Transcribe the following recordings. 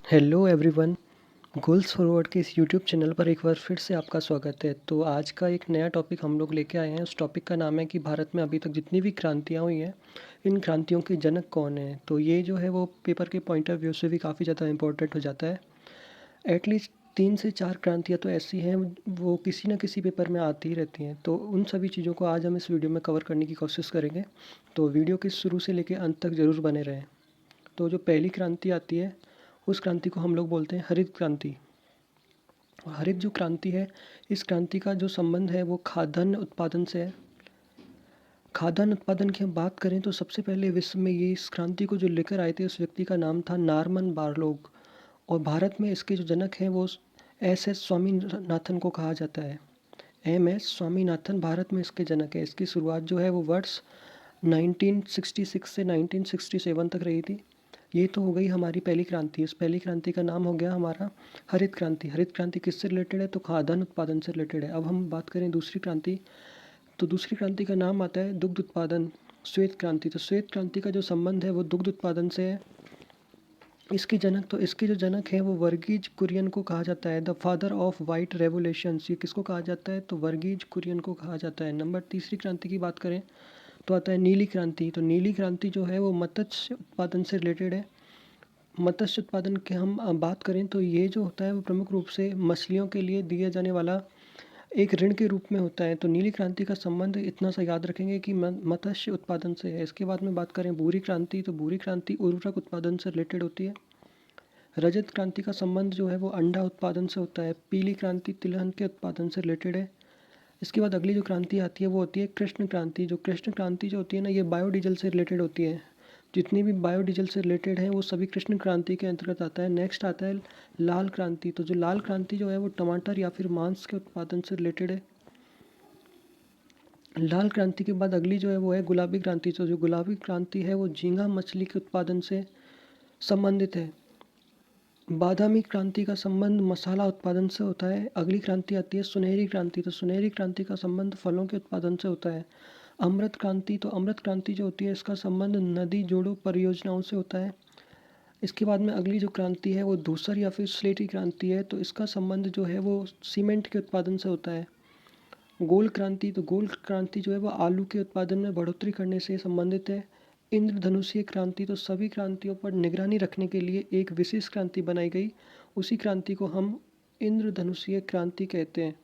Hello everyone. Goals forward के इस YouTube channel पर एक बार फिर से आपका स्वागत है। तो आज का एक नया टॉपिक हम लोग लेके आए हैं। उस टॉपिक का नाम है कि भारत में अभी तक जितनी भी क्रांतियाँ हुई हैं, इन क्रांतियों के जनक कौन हैं। तो ये जो है वो पेपर के पॉइंट ऑफ व्यू से भी काफ़ी ज़्यादा इंपॉर्टेंट हो जाता है। एटलीस्ट 3 से 4 क्रांतियाँ तो ऐसी हैं, वो किसी न किसी पेपर में आती ही रहती हैं। तो उन सभी चीज़ों को आज हम इस वीडियो में कवर करने की कोशिश करेंगे। तो वीडियो के शुरू से लेकर अंत तक ज़रूर बने रहें। तो जो पहली क्रांति आती है, उस क्रांति को हम लोग बोलते हैं हरित क्रांति। हरित जो क्रांति है, इस क्रांति का जो संबंध है वो खाद्यान्न उत्पादन से है। खाद्यान्न उत्पादन की हम बात करें तो सबसे पहले विश्व में ये इस क्रांति को जो लेकर आए थे, उस व्यक्ति का नाम था नॉर्मन बोरलॉग। और भारत में इसके जो जनक हैं वो एस स्वामीनाथन को कहा जाता है। एम स्वामीनाथन भारत में इसके जनक है। इसकी शुरुआत जो है वो वर्ष 1966 से 1967 तक रही थी। ये तो हो गई हमारी पहली क्रांति। इस पहली क्रांति का नाम हो गया हमारा हरित क्रांति। हरित क्रांति किससे रिलेटेड है? तो खाद्यान्न उत्पादन से रिलेटेड है। अब हम बात करें दूसरी क्रांति, तो दूसरी क्रांति का नाम आता है दुग्ध उत्पादन, श्वेत क्रांति। तो श्वेत क्रांति का जो संबंध है वो दुग्ध उत्पादन से है। इसके जो जनक हैं वो वर्गीज कुरियन को कहा जाता है, the father of white revolutions. ये किसको कहा जाता है? तो वर्गीज कुरियन को कहा जाता है। नंबर तीसरी क्रांति की बात करें तो आता है नीली क्रांति। तो नीली क्रांति जो है वो मत्स्य उत्पादन से रिलेटेड है। मत्स्य उत्पादन की हम बात करें तो ये जो होता है वो प्रमुख रूप से मछलियों के लिए दिया जाने वाला एक ऋण के रूप में होता है। तो नीली क्रांति का संबंध इतना सा याद रखेंगे कि मत्स्य उत्पादन से है। इसके बाद में बात करें भूरी क्रांति, तो भूरी क्रांति उर्वरक उत्पादन से रिलेटेड होती है। रजत क्रांति का संबंध जो है वो अंडा उत्पादन से होता है। पीली क्रांति तिलहन के उत्पादन से रिलेटेड है। इसके बाद अगली जो क्रांति आती है वो होती है कृष्ण क्रांति। जो कृष्ण क्रांति जो होती है ना, ये बायोडीजल से रिलेटेड होती है। जितनी भी बायोडीजल से रिलेटेड है वो सभी कृष्ण क्रांति के अंतर्गत आता है। नेक्स्ट आता है लाल क्रांति। तो जो लाल क्रांति जो है वो टमाटर या फिर मांस के उत्पादन से रिलेटेड है। लाल क्रांति के बाद अगली जो है वो है गुलाबी क्रांति। तो जो गुलाबी क्रांति है वो झींगा मछली के उत्पादन से संबंधित है। बादामी क्रांति का संबंध मसाला उत्पादन से होता है। अगली क्रांति आती है सुनहरी क्रांति। तो सुनहरी क्रांति का संबंध फलों के उत्पादन से होता है। अमृत क्रांति, तो अमृत क्रांति जो होती है इसका संबंध नदी जोड़ों परियोजनाओं से होता है। इसके बाद में अगली जो क्रांति है वो धूसर या फिर स्लेटी क्रांति है। तो इसका संबंध जो है वो सीमेंट के उत्पादन से होता है। गोल क्रांति, तो गोल क्रांति जो है वो आलू के उत्पादन में बढ़ोतरी करने से संबंधित है। इंद्रधनुषीय क्रांति, तो सभी क्रांतियों पर निगरानी रखने के लिए एक विशेष क्रांति बनाई गई, उसी क्रांति को हम इंद्रधनुषीय क्रांति कहते हैं।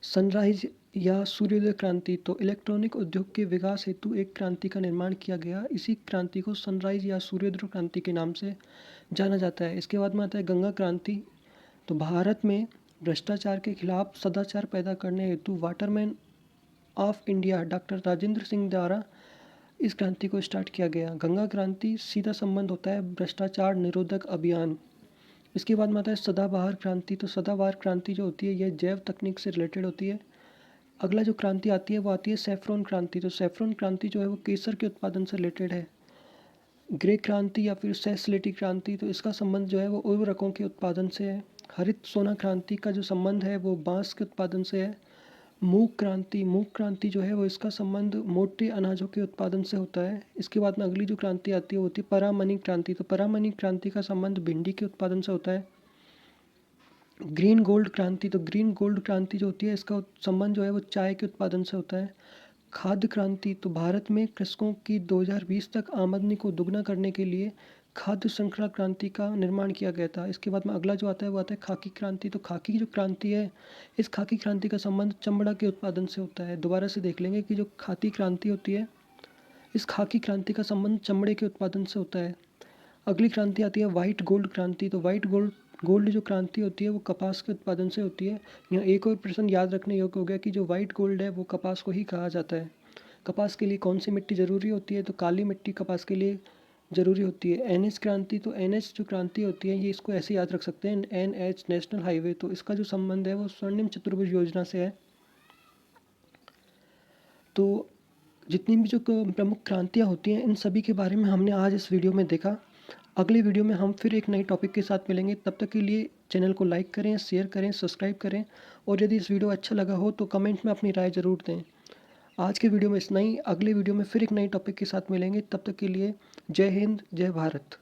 सनराइज या सूर्योदय क्रांति, तो इलेक्ट्रॉनिक उद्योग के विकास हेतु एक क्रांति का निर्माण किया गया। इसी क्रांति को सनराइज या सूर्योदय क्रांति के नाम से जाना जाता है। इसके बाद में आता है गंगा क्रांति। तो भारत में भ्रष्टाचार के खिलाफ सदाचार पैदा करने हेतु Waterman of India doctor Rajendra Singh द्वारा इस क्रांति को स्टार्ट किया गया। गंगा क्रांति सीधा संबंध होता है भ्रष्टाचार निरोधक अभियान। इसके बाद में आता है सदाबहार क्रांति। तो सदाबहार क्रांति जो होती है यह जैव तकनीक से रिलेटेड होती है। अगला जो क्रांति आती है वो आती है सैफरॉन क्रांति। तो सैफरॉन क्रांति जो है वो केसर के उत्पादन से रिलेटेड है। ग्रे क्रांति या फिर सैसलेटी क्रांति, तो इसका संबंध जो है वो उर्वरकों के उत्पादन से है। हरित सोना क्रांति का जो संबंध है वो बांस के उत्पादन से है। मूंग क्रांति जो है वो इसका संबंध मोटे अनाजों के उत्पादन से होता है। इसके बाद में अगली जो क्रांति आती है वो होती है परामनी क्रांति। तो परामनी क्रांति का संबंध भिंडी के उत्पादन से होता है। ग्रीन गोल्ड क्रांति, तो ग्रीन गोल्ड क्रांति जो होती है इसका संबंध जो है वो चाय के उत्पादन से होता है। खाद्य क्रांति, तो भारत में कृषकों की 2020 तक आमदनी को दुगना करने के लिए खाद्य श्रृंखला क्रांति का निर्माण किया गया था। इसके बाद में अगला जो आता है वो आता है खाकी क्रांति। तो खाकी की जो क्रांति है, इस खाकी क्रांति का संबंध चमड़ा के उत्पादन से होता है। दोबारा से देख लेंगे कि जो खाकी क्रांति होती है, इस खाकी क्रांति का संबंध चमड़े के उत्पादन से होता है। अगली क्रांति आती है वाइट गोल्ड क्रांति। तो वाइट गोल्ड जो क्रांति होती है वो कपास के उत्पादन से होती है। यहाँ एक और प्रश्न याद रखने योग्य हो गया कि जो वाइट गोल्ड है वो कपास को ही कहा जाता है। कपास के लिए कौन सी मिट्टी ज़रूरी होती है? तो काली मिट्टी कपास के लिए ज़रूरी होती है। एनएच क्रांति, तो एनएच जो क्रांति होती है ये इसको ऐसे याद रख सकते हैं, एनएच नेशनल हाईवे। तो इसका जो संबंध है वो स्वर्णिम चतुर्भुज योजना से है। तो जितनी भी जो प्रमुख क्रांतियाँ होती हैं इन सभी के बारे में हमने आज इस वीडियो में देखा। अगले वीडियो में हम फिर एक नए टॉपिक के साथ मिलेंगे। तब तक के लिए चैनल को लाइक करें, शेयर करें, सब्सक्राइब करें और यदि इस वीडियो अच्छा लगा हो तो कमेंट में अपनी राय ज़रूर दें। आज के वीडियो में इतना ही। अगले वीडियो में फिर एक नए टॉपिक के साथ मिलेंगे। तब तक के लिए जय हिंद, जय भारत।